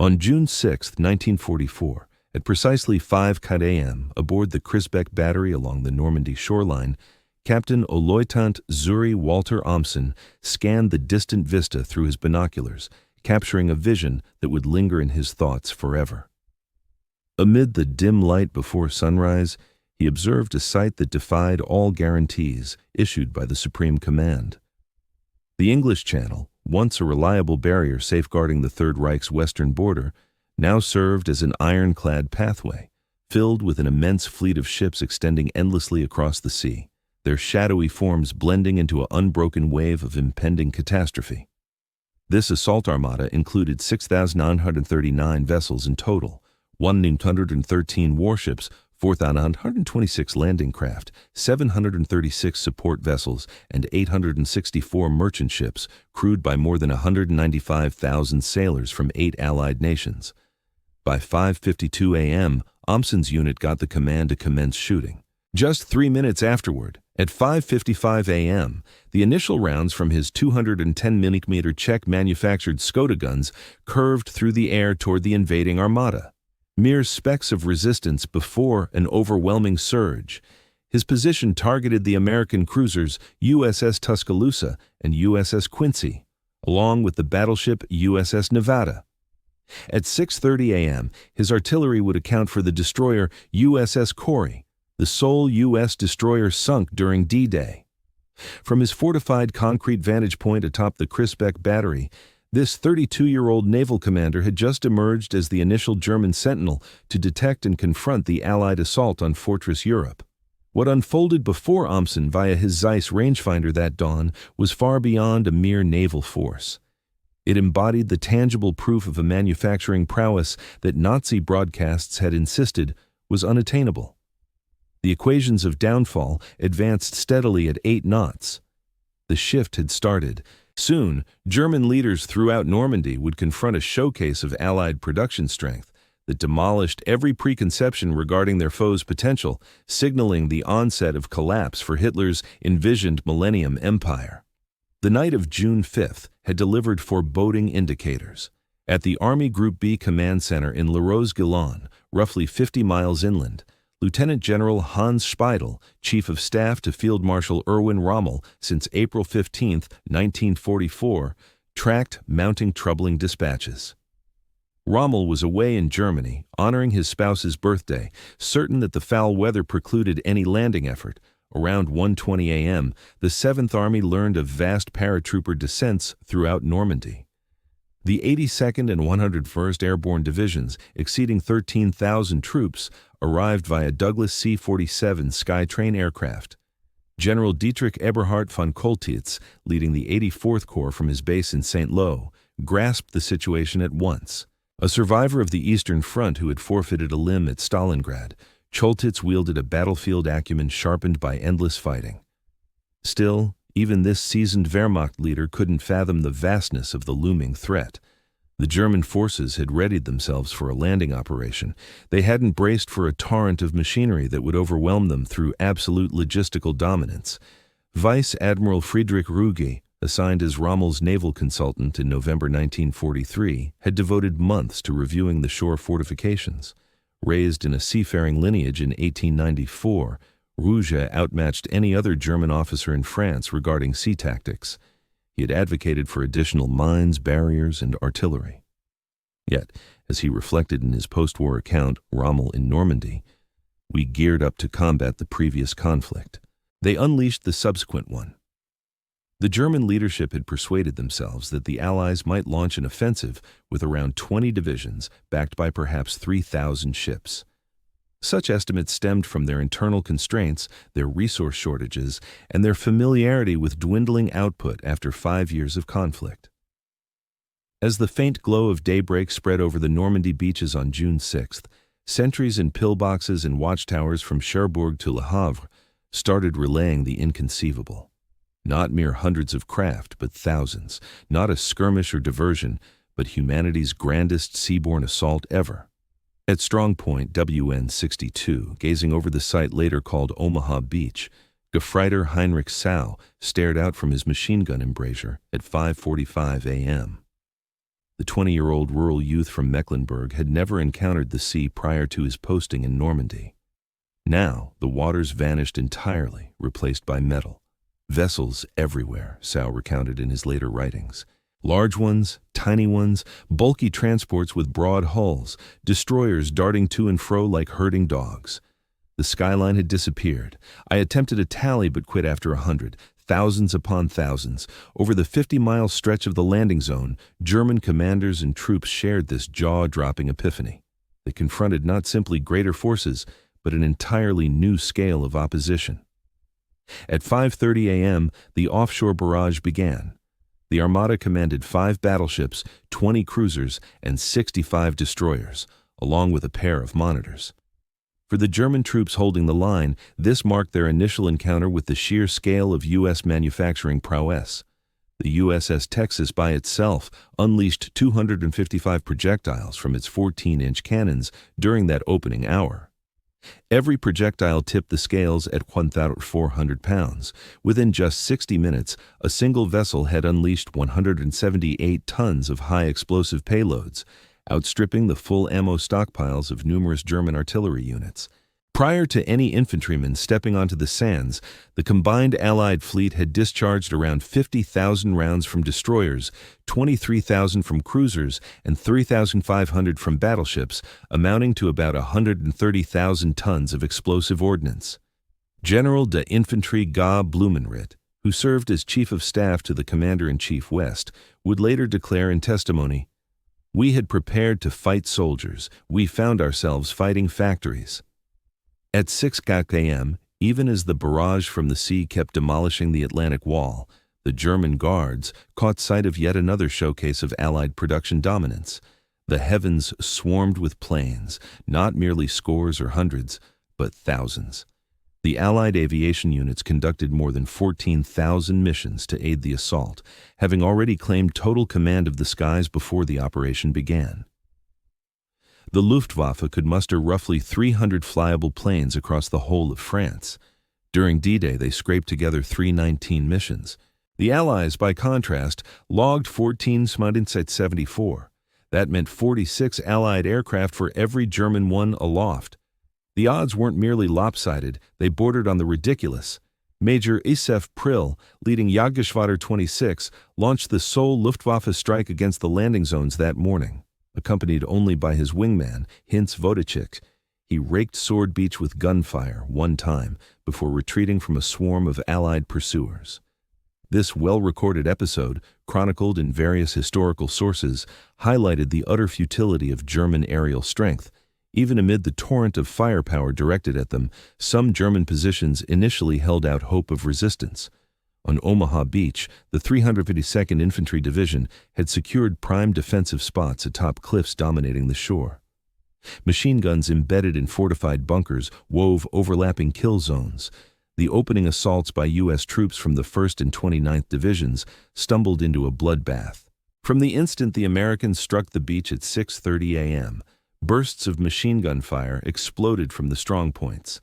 On June 6, 1944, at precisely 5:00 a.m., aboard the Crisbeck battery along the Normandy shoreline, Captain Oberleutnant Zuri Walter Amundsen scanned the distant vista through his binoculars, capturing a vision that would linger in his thoughts forever. Amid the dim light before sunrise, he observed a sight that defied all guarantees issued by the Supreme Command. The English Channel, once a reliable barrier safeguarding the Third Reich's western border, now served as an ironclad pathway, filled with an immense fleet of ships extending endlessly across the sea, their shadowy forms blending into an unbroken wave of impending catastrophe. This assault armada included 6,939 vessels in total, 113 warships, 4,126 landing craft, 736 support vessels, and 864 merchant ships, crewed by more than 195,000 sailors from 8 Allied nations. By 5:52 a.m., Amundsen's unit got the command to commence shooting. Just 3 minutes afterward, at 5:55 a.m., the initial rounds from his 210 mm Czech-manufactured Skoda guns curved through the air toward the invading armada. Mere specks of resistance before an overwhelming surge. His position targeted the American cruisers USS Tuscaloosa and USS Quincy, along with the battleship USS Nevada. At 6:30 a.m., his artillery would account for the destroyer USS Corey, the sole U.S. destroyer sunk during D-Day. From his fortified concrete vantage point atop the Crisbeck battery, this 32-year-old naval commander had just emerged as the initial German sentinel to detect and confront the Allied assault on Fortress Europe. What unfolded before Amundsen via his Zeiss rangefinder that dawn was far beyond a mere naval force. It embodied the tangible proof of a manufacturing prowess that Nazi broadcasts had insisted was unattainable. The equations of downfall advanced steadily at 8 knots. The shift had started. Soon, German leaders throughout Normandy would confront a showcase of Allied production strength that demolished every preconception regarding their foe's potential, signaling the onset of collapse for Hitler's envisioned Millennium Empire. The night of June 5th had delivered foreboding indicators. At the Army Group B Command Center in La Rose-Guilin, roughly 50 miles inland, Lieutenant General Hans Speidel, Chief of Staff to Field Marshal Erwin Rommel since April 15, 1944, tracked mounting troubling dispatches. Rommel was away in Germany, honoring his spouse's birthday, certain that the foul weather precluded any landing effort. Around 1:20 a.m., the 7th Army learned of vast paratrooper descents throughout Normandy. The 82nd and 101st Airborne Divisions, exceeding 13,000 troops, arrived via Douglas C-47 Skytrain aircraft. General Dietrich Eberhard von Choltitz, leading the 84th Corps from his base in St. Lo, grasped the situation at once. A survivor of the Eastern Front who had forfeited a limb at Stalingrad, Choltitz wielded a battlefield acumen sharpened by endless fighting. Still, even this seasoned Wehrmacht leader couldn't fathom the vastness of the looming threat. The German forces had readied themselves for a landing operation. They hadn't braced for a torrent of machinery that would overwhelm them through absolute logistical dominance. Vice Admiral Friedrich Ruge, assigned as Rommel's naval consultant in November 1943, had devoted months to reviewing the shore fortifications. Raised in a seafaring lineage in 1894, Ruge outmatched any other German officer in France regarding sea tactics. He had advocated for additional mines, barriers, and artillery. Yet, as he reflected in his post-war account, Rommel in Normandy, we geared up to combat the previous conflict. They unleashed the subsequent one. The German leadership had persuaded themselves that the Allies might launch an offensive with around 20 divisions, backed by perhaps 3,000 ships. Such estimates stemmed from their internal constraints, their resource shortages, and their familiarity with dwindling output after 5 years of conflict. As the faint glow of daybreak spread over the Normandy beaches on June 6th, sentries in pillboxes and watchtowers from Cherbourg to Le Havre started relaying the inconceivable. Not mere hundreds of craft, but thousands. Not a skirmish or diversion, but humanity's grandest seaborne assault ever. At Strong Point WN-62, gazing over the site later called Omaha Beach, Gefreiter Heinrich Sau stared out from his machine gun embrasure at 5:45 a.m. The 20-year-old rural youth from Mecklenburg had never encountered the sea prior to his posting in Normandy. Now, the waters vanished entirely, replaced by metal. Vessels everywhere, Sal recounted in his later writings. Large ones, tiny ones, bulky transports with broad hulls, destroyers darting to and fro like herding dogs. The skyline had disappeared. I attempted a tally but quit after 100. Thousands upon thousands. Over the 50-mile stretch of the landing zone, German commanders and troops shared this jaw-dropping epiphany. They confronted not simply greater forces, but an entirely new scale of opposition. At 5:30 a.m., the offshore barrage began. The Armada commanded 5 battleships, 20 cruisers, and 65 destroyers, along with a pair of monitors. For the German troops holding the line, this marked their initial encounter with the sheer scale of U.S. manufacturing prowess. The USS Texas by itself unleashed 255 projectiles from its 14-inch cannons during that opening hour. Every projectile tipped the scales at 1,400 pounds. Within just 60 minutes, a single vessel had unleashed 178 tons of high explosive payloads, outstripping the full ammo stockpiles of numerous German artillery units. Prior to any infantrymen stepping onto the sands, the combined Allied fleet had discharged around 50,000 rounds from destroyers, 23,000 from cruisers, and 3,500 from battleships, amounting to about 130,000 tons of explosive ordnance. General de Infanterie Guy Blumenritt, who served as Chief of Staff to the Commander-in-Chief West, would later declare in testimony, "We had prepared to fight soldiers. We found ourselves fighting factories." At 6 a.m., even as the barrage from the sea kept demolishing the Atlantic Wall, the German guards caught sight of yet another showcase of Allied production dominance. The heavens swarmed with planes, not merely scores or hundreds, but thousands. The Allied aviation units conducted more than 14,000 missions to aid the assault, having already claimed total command of the skies before the operation began. The Luftwaffe could muster roughly 300 flyable planes across the whole of France. During D-Day, they scraped together 319 missions. The Allies, by contrast, logged 14 Smadinset 74. That meant 46 Allied aircraft for every German one aloft. The odds weren't merely lopsided, they bordered on the ridiculous. Major Isef Prill, leading Jagdgeschwader 26, launched the sole Luftwaffe strike against the landing zones that morning. Accompanied only by his wingman, Hinz Vodicek, he raked Sword Beach with gunfire one time before retreating from a swarm of Allied pursuers. This well-recorded episode, chronicled in various historical sources, highlighted the utter futility of German aerial strength. Even amid the torrent of firepower directed at them, some German positions initially held out hope of resistance. On Omaha Beach, the 352nd Infantry Division had secured prime defensive spots atop cliffs dominating the shore. Machine guns embedded in fortified bunkers wove overlapping kill zones. The opening assaults by U.S. troops from the 1st and 29th Divisions stumbled into a bloodbath. From the instant the Americans struck the beach at 6:30 a.m., bursts of machine gun fire exploded from the strongpoints.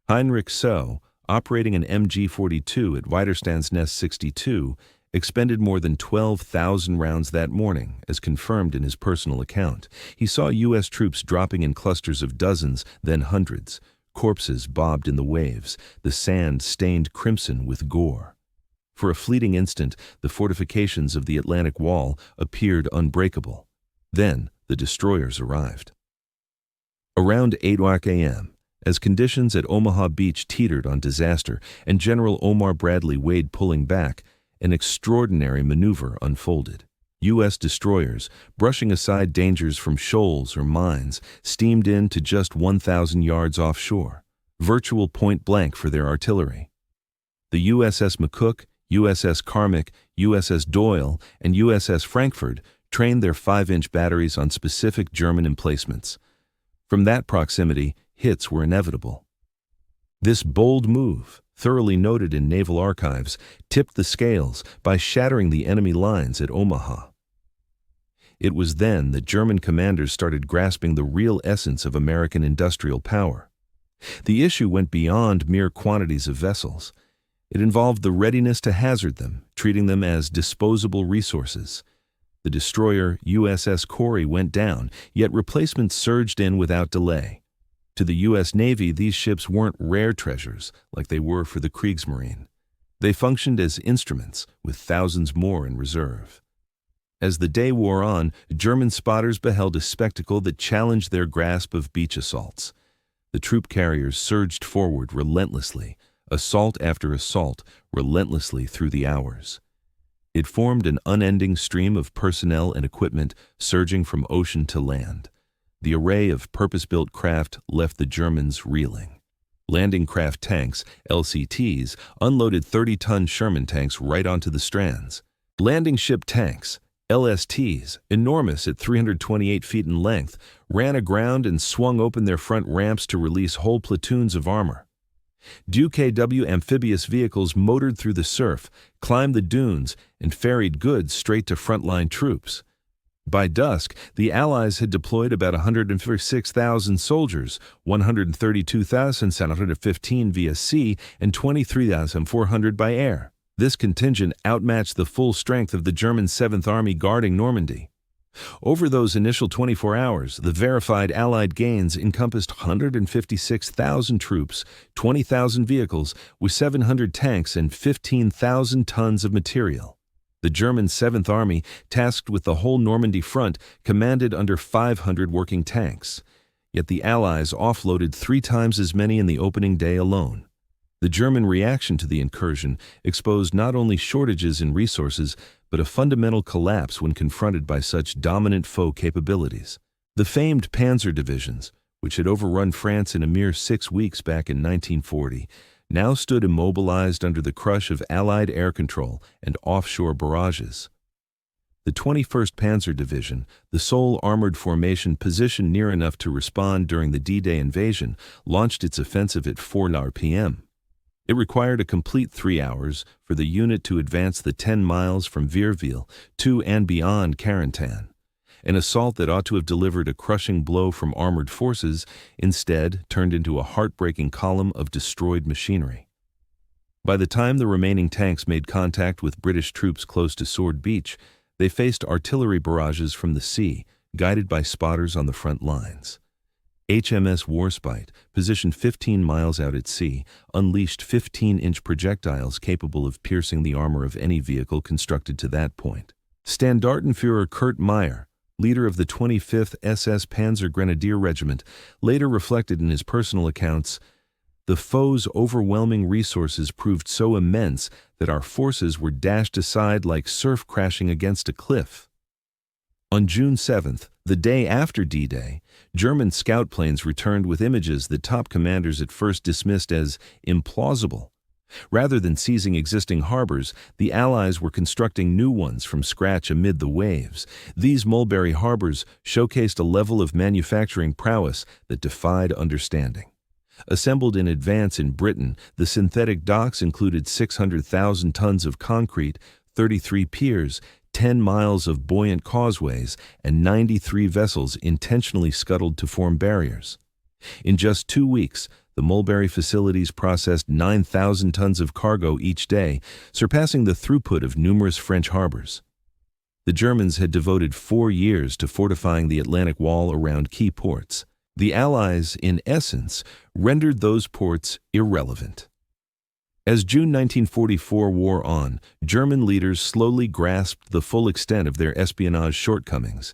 Heinrich Soe, operating an MG-42 at Widerstandsnest 62, expended more than 12,000 rounds that morning, as confirmed in his personal account. He saw U.S. troops dropping in clusters of dozens, then hundreds. Corpses bobbed in the waves, the sand stained crimson with gore. For a fleeting instant, the fortifications of the Atlantic Wall appeared unbreakable. Then the destroyers arrived. Around 8 a.m., as conditions at Omaha Beach teetered on disaster and General Omar Bradley weighed pulling back, an extraordinary maneuver unfolded. U.S. destroyers, brushing aside dangers from shoals or mines, steamed in to just 1,000 yards offshore, virtual point blank for their artillery. The USS McCook, USS Carmack, USS Doyle, and USS Frankfurt trained their 5-inch batteries on specific German emplacements. From that proximity, hits were inevitable. This bold move, thoroughly noted in naval archives, tipped the scales by shattering the enemy lines at Omaha. It was then that German commanders started grasping the real essence of American industrial power. The issue went beyond mere quantities of vessels. It involved the readiness to hazard them, treating them as disposable resources. The destroyer USS Corey went down, yet replacements surged in without delay. To the U.S. Navy, these ships weren't rare treasures like they were for the Kriegsmarine. They functioned as instruments, with thousands more in reserve. As the day wore on, German spotters beheld a spectacle that challenged their grasp of beach assaults. The troop carriers surged forward relentlessly, assault after assault, relentlessly through the hours. It formed an unending stream of personnel and equipment surging from ocean to land. The array of purpose-built craft left the Germans reeling. Landing craft tanks, LCTs, unloaded 30-ton Sherman tanks right onto the strands. Landing ship tanks, LSTs, enormous at 328 feet in length, ran aground and swung open their front ramps to release whole platoons of armor. DuKW amphibious vehicles motored through the surf, climbed the dunes, and ferried goods straight to frontline troops. By dusk, the Allies had deployed about 156,000 soldiers, 132,715 via sea, and 23,400 by air. This contingent outmatched the full strength of the German 7th Army guarding Normandy. Over those initial 24 hours, the verified Allied gains encompassed 156,000 troops, 20,000 vehicles, with 700 tanks and 15,000 tons of material. The German 7th Army, tasked with the whole Normandy front, commanded under 500 working tanks. Yet the Allies offloaded 3 times as many in the opening day alone. The German reaction to the incursion exposed not only shortages in resources, but a fundamental collapse when confronted by such dominant foe capabilities. The famed Panzer divisions, which had overrun France in a mere 6 weeks back in 1940, now stood immobilized under the crush of Allied air control and offshore barrages. The 21st Panzer Division, the sole armored formation positioned near enough to respond during the D-Day invasion, launched its offensive at 4 p.m. It required a complete 3 hours for the unit to advance the 10 miles from Vierville to and beyond Carentan. An assault that ought to have delivered a crushing blow from armored forces instead turned into a heartbreaking column of destroyed machinery. By the time the remaining tanks made contact with British troops close to Sword Beach, they faced artillery barrages from the sea, guided by spotters on the front lines. HMS Warspite, positioned 15 miles out at sea, unleashed 15-inch projectiles capable of piercing the armor of any vehicle constructed to that point. Standartenführer Kurt Meyer, leader of the 25th SS Panzer Grenadier Regiment, later reflected in his personal accounts, "The foe's overwhelming resources proved so immense that our forces were dashed aside like surf crashing against a cliff." On June 7th, the day after D-Day, German scout planes returned with images that top commanders at first dismissed as implausible. Rather than seizing existing harbors, the Allies were constructing new ones from scratch amid the waves. These Mulberry harbors showcased a level of manufacturing prowess that defied understanding. Assembled in advance in Britain, the synthetic docks included 600,000 tons of concrete, 33 piers, 10 miles of buoyant causeways, and 93 vessels intentionally scuttled to form barriers. In just 2 weeks, the Mulberry facilities processed 9,000 tons of cargo each day, surpassing the throughput of numerous French harbors. The Germans had devoted 4 years to fortifying the Atlantic Wall around key ports. The Allies, in essence, rendered those ports irrelevant. As June 1944 wore on, German leaders slowly grasped the full extent of their espionage shortcomings.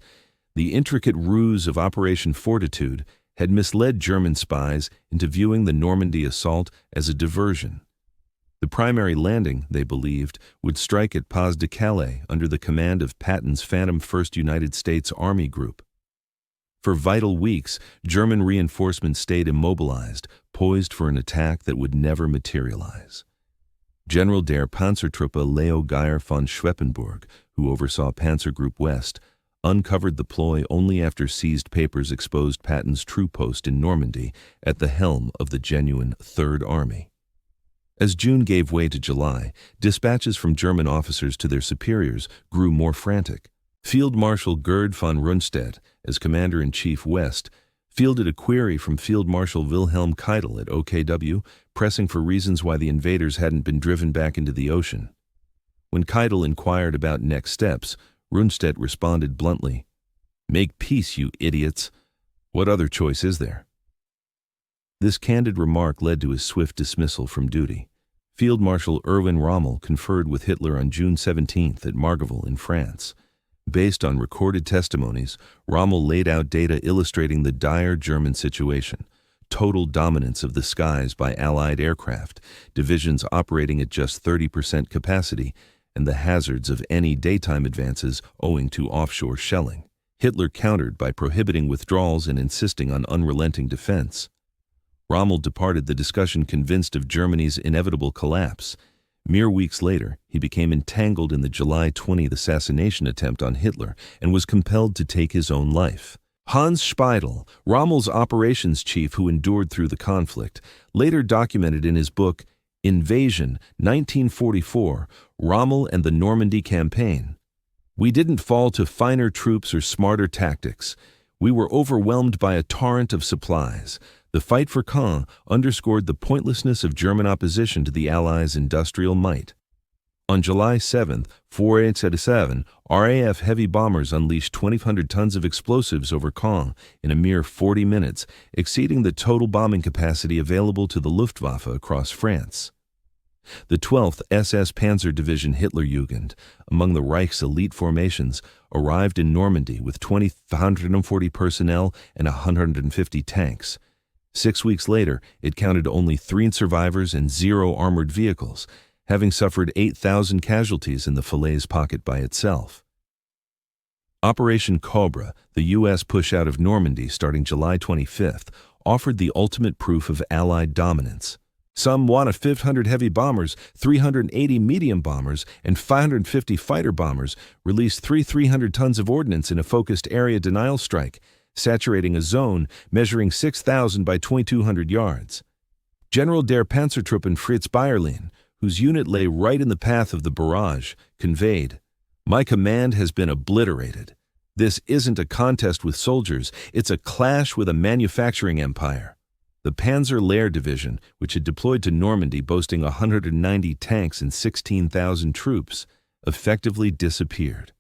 The intricate ruse of Operation Fortitude had misled German spies into viewing the Normandy assault as a diversion. The primary landing, they believed, would strike at Pas de Calais under the command of Patton's Phantom 1st United States Army Group. For vital weeks, German reinforcements stayed immobilized, poised for an attack that would never materialize. General der Panzertruppe Leo Geyer von Schweppenburg, who oversaw Panzer Group West, uncovered the ploy only after seized papers exposed Patton's true post in Normandy at the helm of the genuine Third Army. As June gave way to July, dispatches from German officers to their superiors grew more frantic. Field Marshal Gerd von Rundstedt, as Commander-in-Chief West, fielded a query from Field Marshal Wilhelm Keitel at OKW, pressing for reasons why the invaders hadn't been driven back into the ocean. When Keitel inquired about next steps, Rundstedt responded bluntly, "Make peace, you idiots. What other choice is there?" This candid remark led to his swift dismissal from duty. Field Marshal Erwin Rommel conferred with Hitler on June 17th at Margaville in France. Based on recorded testimonies, Rommel laid out data illustrating the dire German situation: total dominance of the skies by Allied aircraft, divisions operating at just 30% capacity, and the hazards of any daytime advances owing to offshore shelling. Hitler countered by prohibiting withdrawals and insisting on unrelenting defense. Rommel departed the discussion convinced of Germany's inevitable collapse. Mere weeks later, he became entangled in the July 20th assassination attempt on Hitler and was compelled to take his own life. Hans Speidel, Rommel's operations chief who endured through the conflict, later documented in his book Invasion, 1944, Rommel and the Normandy Campaign. "We didn't fall to finer troops or smarter tactics. We were overwhelmed by a torrent of supplies. The fight for Caen underscored the pointlessness of German opposition to the Allies' industrial might." On July 7, 1947, RAF heavy bombers unleashed 2,500 tons of explosives over Caen in a mere 40 minutes, exceeding the total bombing capacity available to the Luftwaffe across France. The 12th SS Panzer Division Hitlerjugend, among the Reich's elite formations, arrived in Normandy with 2,540 personnel and 150 tanks. 6 weeks later, it counted only 3 survivors and 0 armored vehicles, having suffered 8,000 casualties in the Falaise pocket by itself. Operation Cobra, the U.S. push out of Normandy starting July 25th, offered the ultimate proof of Allied dominance. Some 500 heavy bombers, 380 medium bombers, and 550 fighter bombers released 300 tons of ordnance in a focused area denial strike, saturating a zone measuring 6,000 by 2,200 yards. General der Panzertruppen Fritz Bayerlein, whose unit lay right in the path of the barrage, conveyed, "My command has been obliterated. This isn't a contest with soldiers, it's a clash with a manufacturing empire." The Panzer Lehr Division, which had deployed to Normandy boasting 190 tanks and 16,000 troops, effectively disappeared.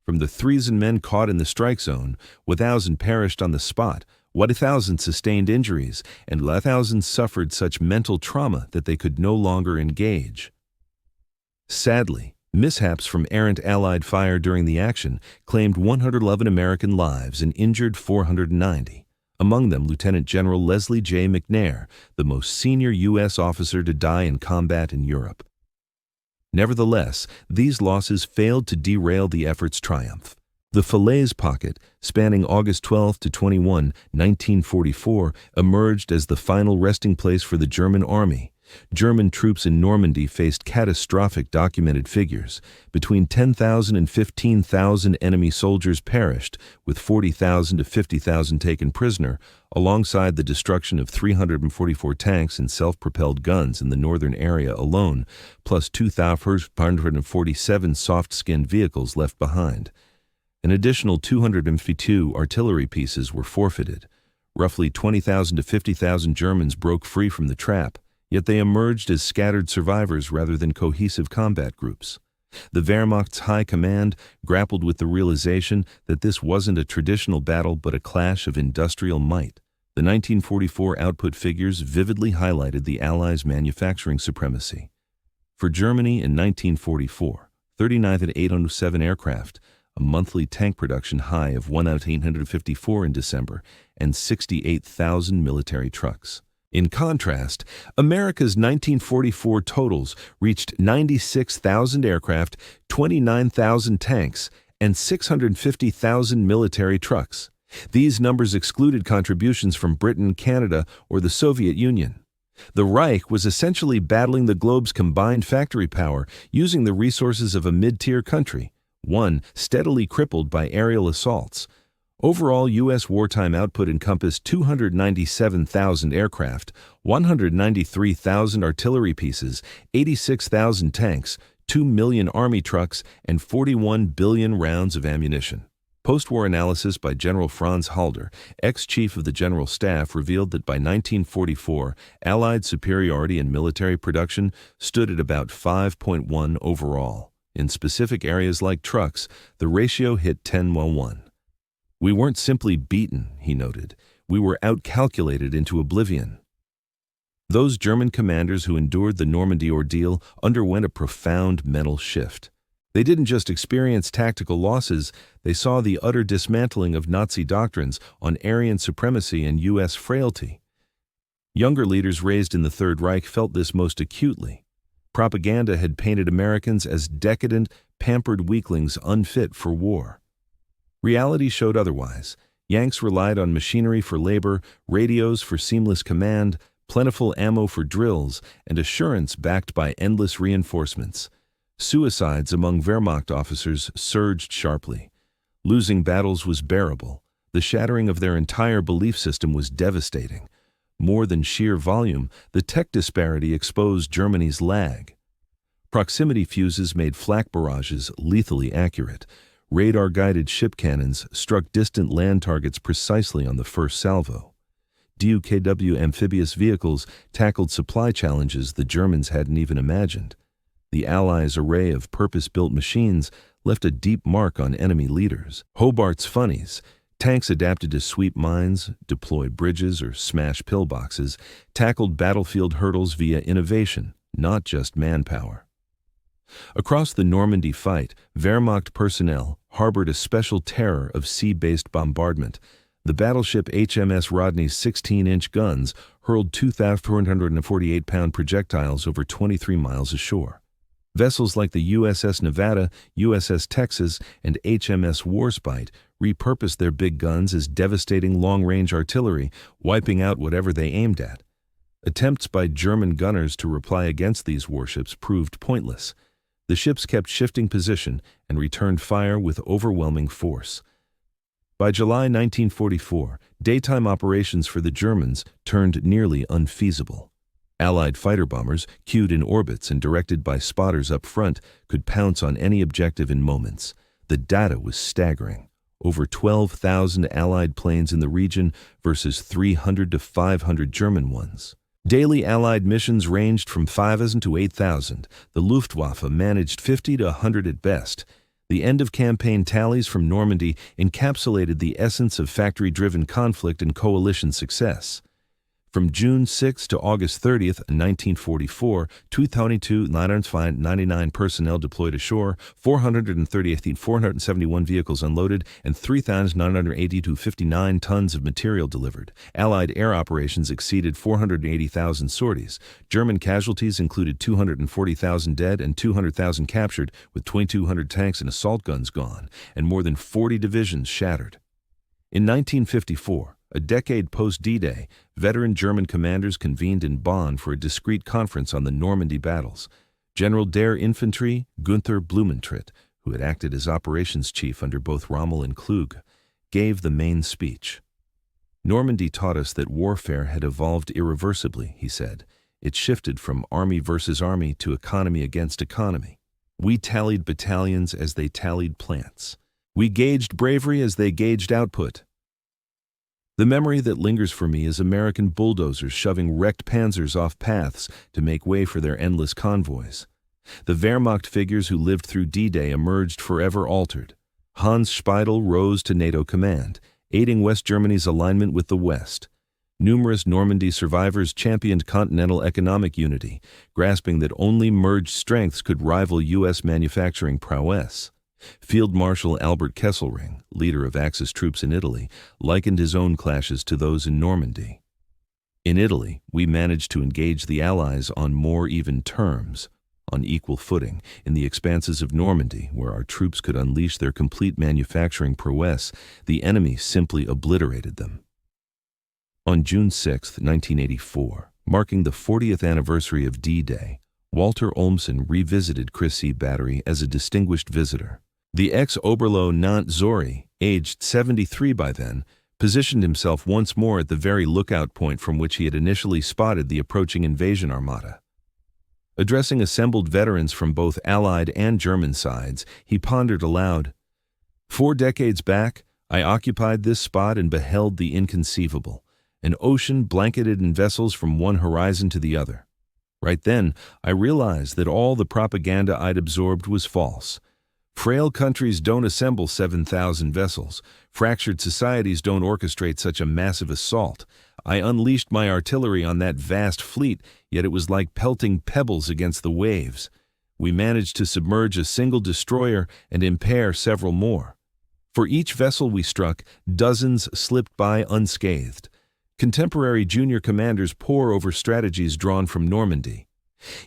From the 3,000 men caught in the strike zone, 1,000 perished on the spot, 1,000 sustained injuries, and 1,000 suffered such mental trauma that they could no longer engage. Sadly, mishaps from errant Allied fire during the action claimed 111 American lives and injured 490. Among them Lieutenant General Leslie J. McNair, the most senior U.S. officer to die in combat in Europe. Nevertheless, these losses failed to derail the effort's triumph. The Falaise pocket, spanning August 12 to 21, 1944, emerged as the final resting place for the German army. German troops in Normandy faced catastrophic documented figures. Between 10,000 and 15,000 enemy soldiers perished, with 40,000 to 50,000 taken prisoner, alongside the destruction of 344 tanks and self-propelled guns in the northern area alone, plus 2,547 soft-skinned vehicles left behind. An additional 252 artillery pieces were forfeited. Roughly 20,000 to 50,000 Germans broke free from the trap, yet they emerged as scattered survivors rather than cohesive combat groups. The Wehrmacht's high command grappled with the realization that this wasn't a traditional battle but a clash of industrial might. The 1944 output figures vividly highlighted the Allies' manufacturing supremacy. For Germany in 1944, 39th and 807 aircraft, a monthly tank production high of 1,854 in December, and 68,000 military trucks. In contrast, America's 1944 totals reached 96,000 aircraft, 29,000 tanks, and 650,000 military trucks. These numbers excluded contributions from Britain, Canada, or the Soviet Union. The Reich was essentially battling the globe's combined factory power using the resources of a mid-tier country, one steadily crippled by aerial assaults. Overall, U.S. wartime output encompassed 297,000 aircraft, 193,000 artillery pieces, 86,000 tanks, 2 million Army trucks, and 41 billion rounds of ammunition. Post-war analysis by General Franz Halder, ex-chief of the General Staff, revealed that by 1944, Allied superiority in military production stood at about 5.1 overall. In specific areas like trucks, the ratio hit 10-1. We weren't simply beaten, he noted. We were outcalculated into oblivion. Those German commanders who endured the Normandy ordeal underwent a profound mental shift. They didn't just experience tactical losses, they saw the utter dismantling of Nazi doctrines on Aryan supremacy and U.S. frailty. Younger leaders raised in the Third Reich felt this most acutely. Propaganda had painted Americans as decadent, pampered weaklings unfit for war. Reality showed otherwise. Yanks relied on machinery for labor, radios for seamless command, plentiful ammo for drills, and assurance backed by endless reinforcements. Suicides among Wehrmacht officers surged sharply. Losing battles was bearable. The shattering of their entire belief system was devastating. More than sheer volume, the tech disparity exposed Germany's lag. Proximity fuses made flak barrages lethally accurate. Radar-guided ship cannons struck distant land targets precisely on the first salvo. DUKW amphibious vehicles tackled supply challenges the Germans hadn't even imagined. The Allies' array of purpose-built machines left a deep mark on enemy leaders. Hobart's funnies, tanks adapted to sweep mines, deploy bridges, or smash pillboxes, tackled battlefield hurdles via innovation, not just manpower. Across the Normandy fight, Wehrmacht personnel harbored a special terror of sea-based bombardment. The battleship HMS Rodney's 16-inch guns hurled 2,448-pound projectiles over 23 miles ashore. Vessels like the USS Nevada, USS Texas, and HMS Warspite repurposed their big guns as devastating long-range artillery, wiping out whatever they aimed at. Attempts by German gunners to reply against these warships proved pointless. The ships kept shifting position and returned fire with overwhelming force. By July 1944, daytime operations for the Germans turned nearly unfeasible. Allied fighter bombers, cued in orbits and directed by spotters up front, could pounce on any objective in moments. The data was staggering. Over 12,000 Allied planes in the region versus 300 to 500 German ones. Daily Allied missions ranged from 5,000 to 8,000. The Luftwaffe managed 50 to 100 at best. The end-of-campaign tallies from Normandy encapsulated the essence of factory-driven conflict and coalition success. From June 6 to August 30, 1944, 2,999 personnel deployed ashore, 471 vehicles unloaded, and 3,980 tons of material delivered. Allied air operations exceeded 480,000 sorties. German casualties included 240,000 dead and 200,000 captured, with 2,200 tanks and assault guns gone, and more than 40 divisions shattered. In 1954, a decade post-D-Day, veteran German commanders convened in Bonn for a discreet conference on the Normandy battles. General der Infantry Günther Blumentritt, who had acted as operations chief under both Rommel and Kluge, gave the main speech. Normandy taught us that warfare had evolved irreversibly, he said. It shifted from army versus army to economy against economy. We tallied battalions as they tallied plants. We gauged bravery as they gauged output. The memory that lingers for me is American bulldozers shoving wrecked panzers off paths to make way for their endless convoys. The Wehrmacht figures who lived through D-Day emerged forever altered. Hans Speidel rose to NATO command, aiding West Germany's alignment with the West. Numerous Normandy survivors championed continental economic unity, grasping that only merged strengths could rival U.S. manufacturing prowess. Field Marshal Albert Kesselring, leader of Axis troops in Italy, likened his own clashes to those in Normandy. In Italy, we managed to engage the Allies on more even terms, on equal footing. In the expanses of Normandy, where our troops could unleash their complete manufacturing prowess, the enemy simply obliterated them. On June 6, 1984, marking the 40th anniversary of D-Day, Walter Olmsen revisited Crécy Battery as a distinguished visitor. The ex-Oberleutnant Nantes Zori, aged 73 by then, positioned himself once more at the very lookout point from which he had initially spotted the approaching invasion armada. Addressing assembled veterans from both Allied and German sides, he pondered aloud, 4 decades back, I occupied this spot and beheld the inconceivable, an ocean blanketed in vessels from one horizon to the other. Right then, I realized that all the propaganda I'd absorbed was false. Frail countries don't assemble 7,000 vessels. Fractured societies don't orchestrate such a massive assault. I unleashed my artillery on that vast fleet, yet it was like pelting pebbles against the waves. We managed to submerge a single destroyer and impair several more. For each vessel we struck, dozens slipped by unscathed. Contemporary junior commanders pore over strategies drawn from Normandy.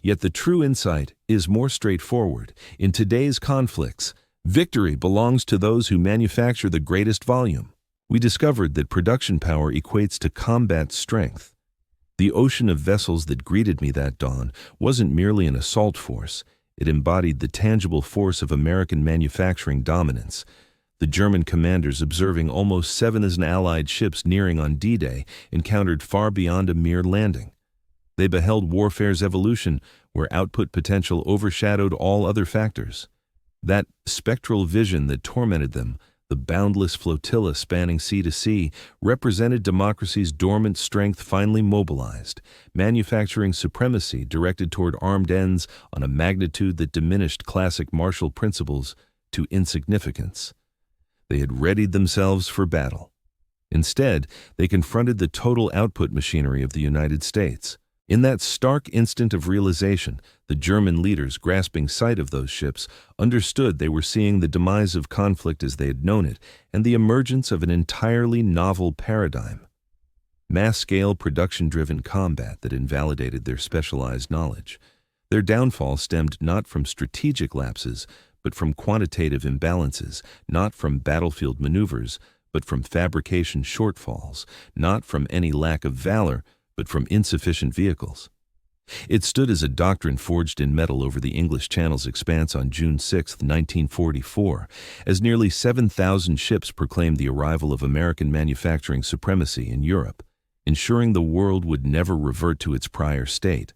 Yet the true insight is more straightforward. In today's conflicts, victory belongs to those who manufacture the greatest volume. We discovered that production power equates to combat strength. The ocean of vessels that greeted me that dawn wasn't merely an assault force. It embodied the tangible force of American manufacturing dominance. The German commanders, observing almost 7 Allied ships nearing on D-Day, encountered far beyond a mere landing. They beheld warfare's evolution, where output potential overshadowed all other factors. That spectral vision that tormented them, the boundless flotilla spanning sea to sea, represented democracy's dormant strength finally mobilized, manufacturing supremacy directed toward armed ends on a magnitude that diminished classic martial principles to insignificance. They had readied themselves for battle. Instead, they confronted the total output machinery of the United States. In that stark instant of realization, the German leaders, grasping sight of those ships, understood they were seeing the demise of conflict as they had known it and the emergence of an entirely novel paradigm. Mass-scale, production-driven combat that invalidated their specialized knowledge. Their downfall stemmed not from strategic lapses, but from quantitative imbalances, not from battlefield maneuvers, but from fabrication shortfalls, not from any lack of valor, but from insufficient vehicles. It stood as a doctrine forged in metal over the English Channel's expanse on June 6, 1944, as nearly 7,000 ships proclaimed the arrival of American manufacturing supremacy in Europe, ensuring the world would never revert to its prior state.